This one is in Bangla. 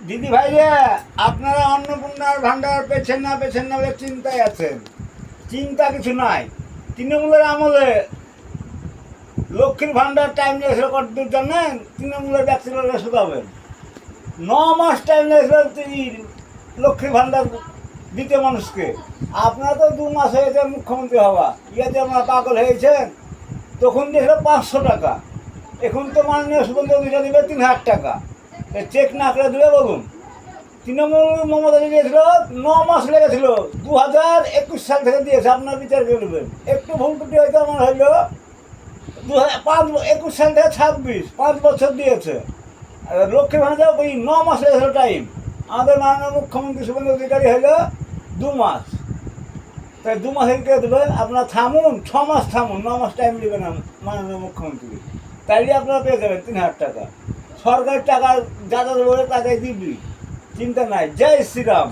দিদি ভাইরা, আপনারা অন্নপূর্ণার ভান্ডার পেছেন না বলে চিন্তায় আছেন। চিন্তা কিছু নাই। তৃণমূলের আমলে লক্ষ্মীর ভান্ডার টাইম নিয়েছিল কতদূর জানেন? তৃণমূলের ব্যক্তিরা শুধাবেন 9 মাস টাইম নিয়েছিল লক্ষ্মীর ভান্ডার দিতে মানুষকে। আপনারা তো 2 মাস হয়েছে মুখ্যমন্ত্রী হওয়া, ইয়াতে আপনারা পাগল হয়েছেন। তখন দিয়েছিল 500 টাকা, এখন তো মাননীয় সুগন্ধ দিবে 3000 টাকা। চেক না করে দেবে বলুন? তৃণমূল মমতা দিয়েছিল 9 মাস লেগেছিল, 2021 সাল থেকে দিয়েছে। আপনার বিচার করবেন, একটু ভুল ত্রুটি হয়তো আমার হইল। 2021 সাল থেকে 26, 5 বছর দিয়েছে। লক্ষ্মী ভান্ডার ওই 9 মাস লেগেছিল টাইম। আমাদের মাননীয় মুখ্যমন্ত্রী শুভেন্দু অধিকারী হইল 2 মাস। তাই 2 মাস কে দেবে? আপনার থামুন, 6 মাস থামুন, 9 মাস টাইম নেবে না মাননীয় মুখ্যমন্ত্রী। তাইলে আপনারা পেয়ে যাবেন 3000 টাকা। সরকারের টাকা যা যা বলে তাকে দিবি, চিন্তা নাই। জয় শ্রীরাম।